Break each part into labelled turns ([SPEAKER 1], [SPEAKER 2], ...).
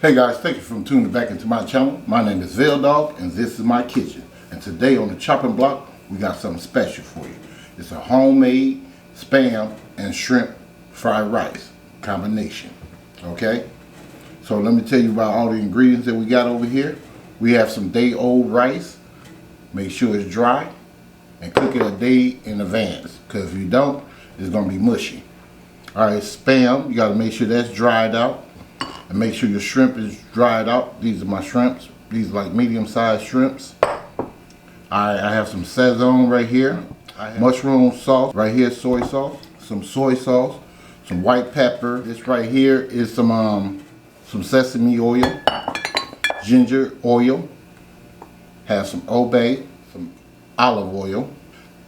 [SPEAKER 1] Hey guys, thank you for tuning back into my channel. My name is VELDOGG and this is my kitchen. And today on the chopping block, we got something special for you. It's a homemade Spam and shrimp fried rice combination. Okay? So let me tell you about all the ingredients that we got over here. We have some day-old rice. Make sure it's dry and cook it a day in advance, because if you don't, it's going to be mushy. Alright, Spam, you got to make sure that's dried out. And make sure your shrimp is dried out. These are my shrimps. These are like medium-sized shrimps. I have some Sazon right here. I have mushroom sauce right here, soy sauce. Some soy sauce. Some white pepper. This right here is some sesame oil. Ginger oil. Have some obey. Some olive oil.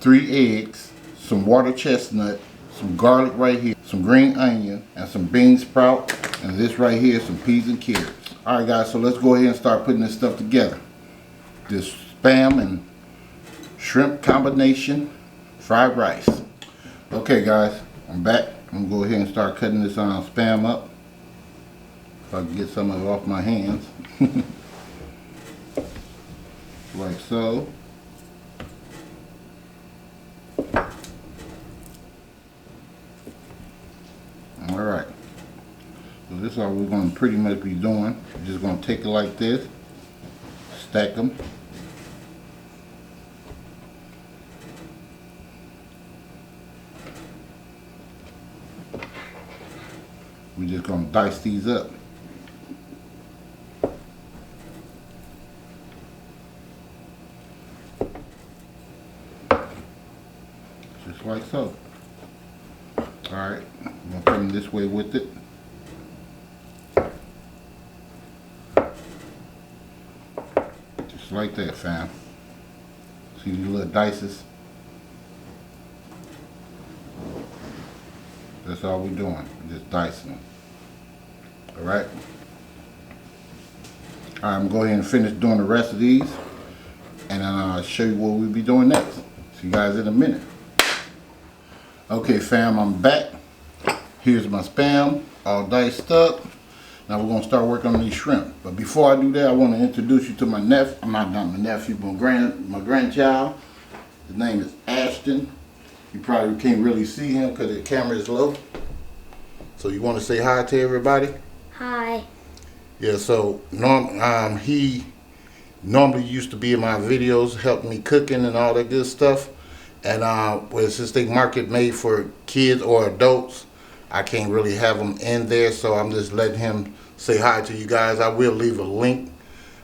[SPEAKER 1] 3 eggs. Some water chestnut. Some garlic right here. Some green onion. And some bean sprout. And this right here is some peas and carrots. Alright guys, so let's go ahead and start putting this stuff together. This Spam and shrimp combination fried rice. Okay guys, I'm back. I'm going to go ahead and start cutting this Spam up. If I can get some of it off my hands. Like so. Alright. So this is all we're going to pretty much be doing. We're just going to take it like this, stack them. We're just going to dice these up. Just like so. Alright, I'm going to come this way with it. Like that, fam. See these little dices? That's all we're doing. We're just dicing them. Alright? Alright, I'm going to go ahead and finish doing the rest of these. And then I'll show you what we'll be doing next. See you guys in a minute. Okay, fam, I'm back. Here's my Spam, all diced up. Now we're going to start working on these shrimp. But before I do that, I want to introduce you to my nephew. I'm not my nephew, but my grandchild. His name is Ashton. You probably can't really see him because the camera is low. So you want to say hi to everybody? Hi. Yeah, so he normally used to be in my videos, helping me cooking and all that good stuff. And since they market made for kids or adults, I can't really have him in there, so I'm just letting him say hi to you guys. I will leave a link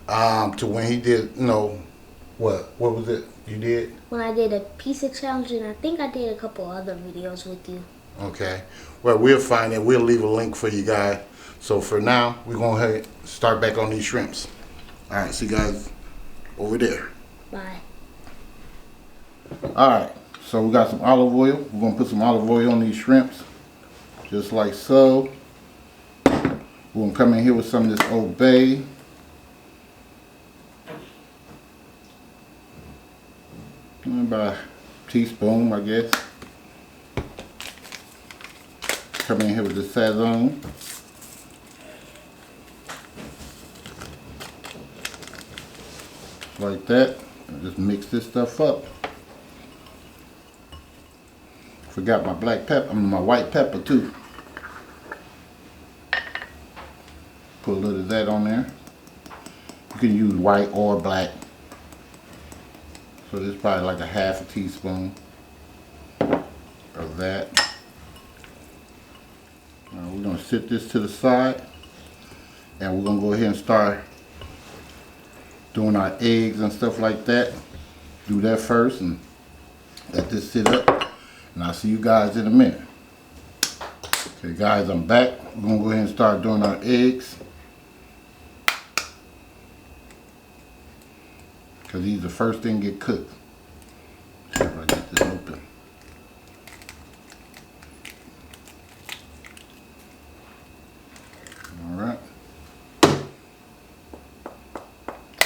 [SPEAKER 1] to when he did, what was it you did?
[SPEAKER 2] When I did a pizza challenge, and I think I did a couple other videos with you.
[SPEAKER 1] Okay. Well, we'll find it. We'll leave a link for you guys. So for now, we're going to start back on these shrimps. All right, see you guys over there.
[SPEAKER 2] Bye.
[SPEAKER 1] All right, so we got some olive oil. We're going to put some olive oil on these shrimps. Just like so. We're going to come in here with some of this Old Bay. About a teaspoon, I guess. Come in here with the Sazon. Like that. And just mix this stuff up. Forgot my black pepper, my white pepper too. Put a little of that on there. You can use white or black. So this is probably like a half a teaspoon of that. Now we're going to sit this to the side. And we're going to go ahead and start doing our eggs and stuff like that. Do that first and let this sit up. And I'll see you guys in a minute. Okay guys, I'm back. We're going to go ahead and start doing our eggs. Because these are the first thing get cooked. See if I get this open. Alright.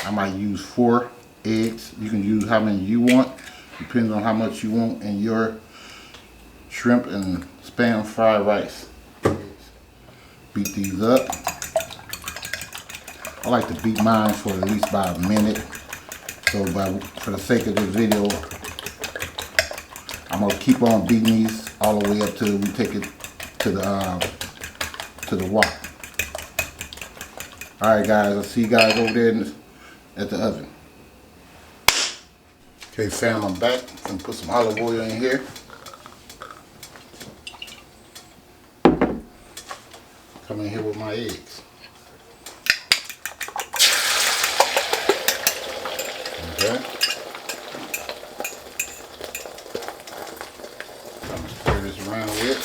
[SPEAKER 1] I might use 4 eggs. You can use how many you want. Depends on how much you want in your shrimp and Spam fried rice. Beat these up. I like to beat mine for at least about a minute. So for the sake of this video, I'm gonna keep on beating these all the way up till we take it to the wok. Alright guys, I'll see you guys over there at the oven. Okay fam, I'm back. I'm gonna put some olive oil in here. Come in here with my eggs. Okay. Stir this around with.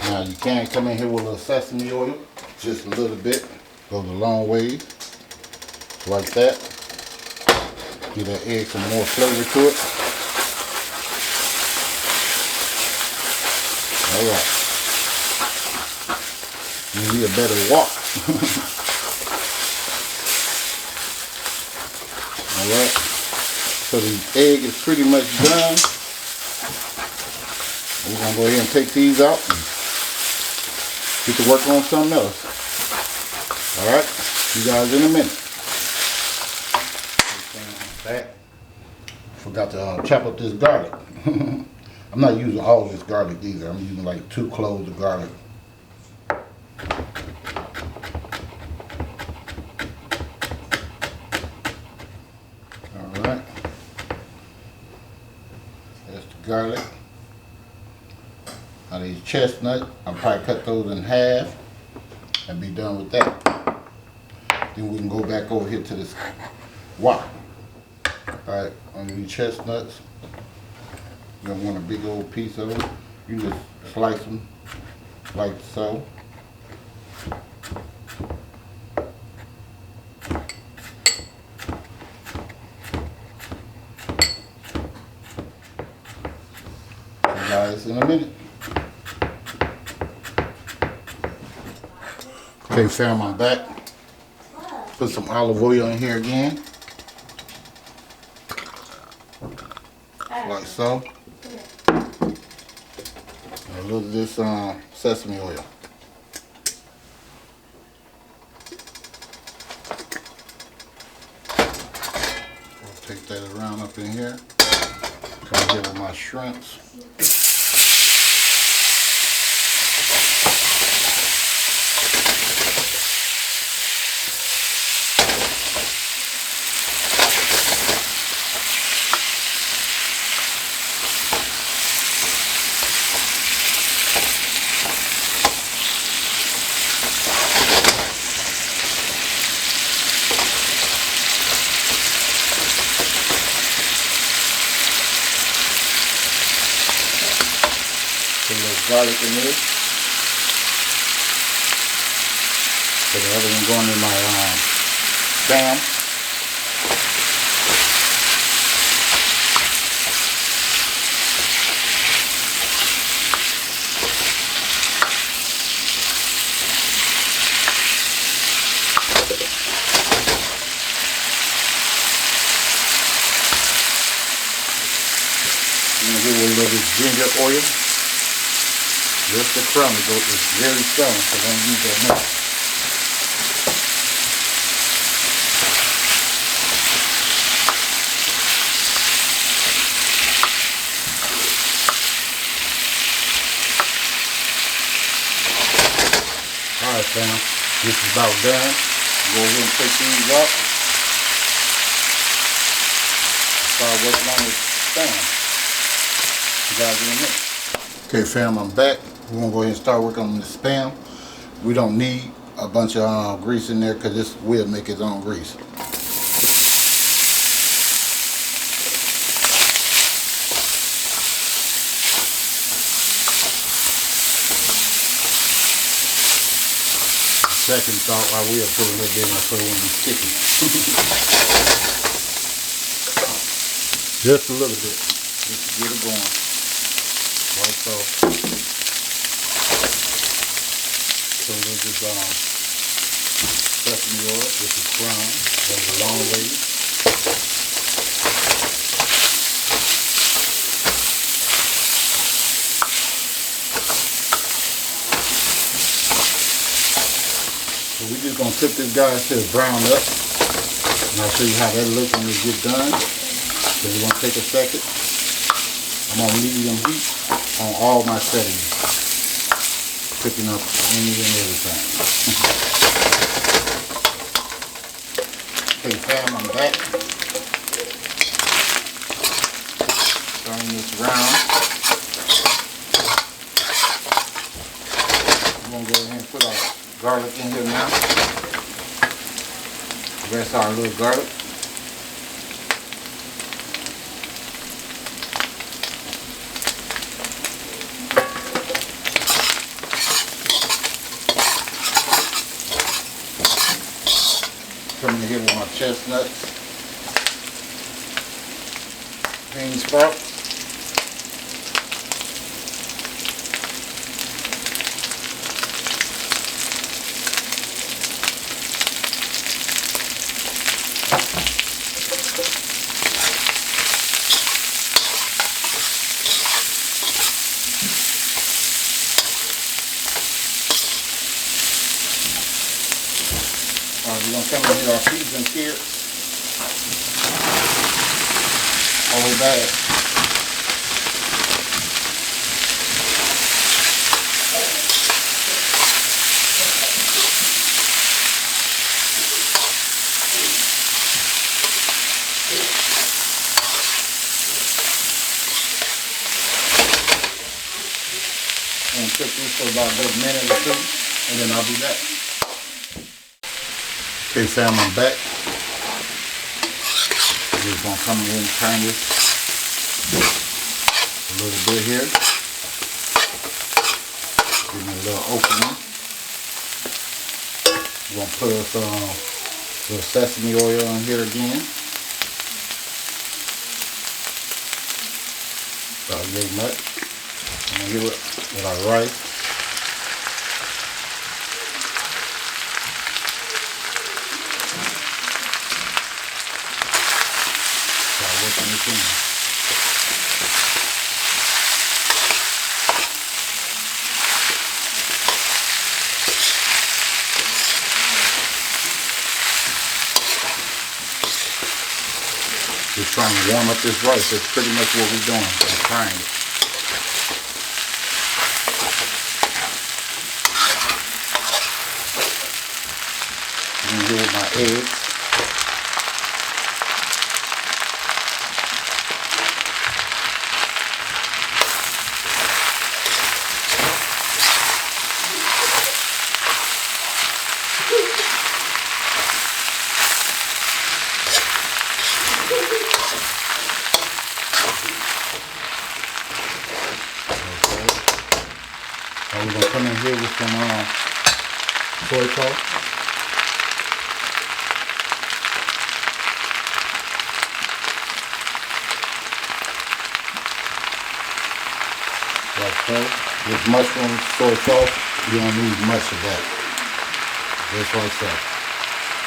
[SPEAKER 1] Now you can come in here with a little sesame oil, just a little bit, goes a long way, like that. Give that egg some more flavor to it. All right. You need a better wok. All right. So the egg is pretty much done. We're gonna go ahead and take these out and get to work on something else. All right. See you guys in a minute. Back. Forgot to chop up this garlic. I'm not using all this garlic either. I'm using like 2 cloves of garlic. Alright. That's the garlic. Now these chestnuts, I'll probably cut those in half and be done with that. Then we can go back over here to this wok. Alright, on these chestnuts. You don't want a big old piece of them. You just slice them like so. See you guys in a minute. Okay fam, I'm back. Put some olive oil in here again. Like so. A little of this sesame oil. I'll take that around up in here. Come here with my shrimps. Put a little garlic in there. Put the other one going in my spam. I'm gonna give it a little bit of ginger oil. Just a crumb, it's very strong, so don't use that much. Alright fam, this is about done. Go ahead and take these out. Start working on this spam. You guys in a minute. Okay fam, I'm back. We're going to go ahead and start working on the spam. We don't need a bunch of grease in there because this will make its own grease. Second thought, I will put a little bit in there so it won't be sticky. Just a little bit, just to get it going. Like so. So we'll just sesame oil, this is brown, goes a long way. cook this guy until it's browned up. And I'll show you how that looks when it gets done. So it's gonna take a second. I'm on medium heat on all my settings. Cooking up any and everything. Okay, fam, I'm back. Turning this around. I'm gonna go ahead and put our garlic in here now. That's our little garlic. Coming in here with my chestnuts, bean sprouts, we're going to come in here, our seasoned carrots, whole bag. And cook this for about a good minute or two, and then I'll be back. Okay, fam, I'm back. We're just gonna come in and turn this a little bit here. Give me a little opening. We're gonna put us a little sesame oil in here again. About very much. I'm gonna give it with our rice. Just trying to warm up this rice. That's pretty much what we're doing. I'm frying it. I'm going to do with my eggs. We're going to come in here with some soy sauce. Like so. With mushroom soy sauce, you don't need much of that. Just like so.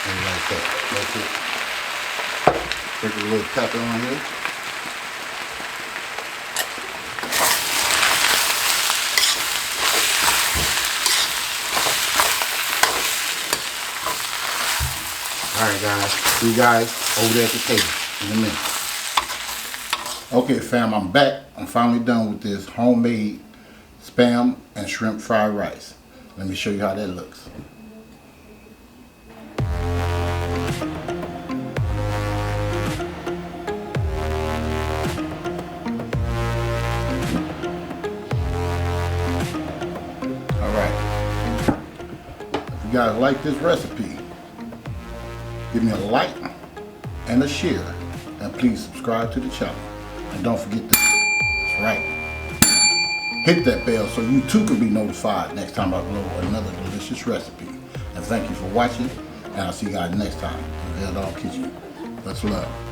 [SPEAKER 1] And like that. That's it. Take a little pepper on here. Alright guys, see you guys over there at the table in a minute. Okay fam, I'm back. I'm finally done with this homemade Spam and shrimp fried rice. Let me show you how that looks. Alright. If you guys like this recipe, give me a like and a share, and please subscribe to the channel. And don't forget to, that's right, hit that bell so you too can be notified next time I upload another delicious recipe. And thank you for watching, and I'll see you guys next time in VELDOGGS Kitchen. Much love.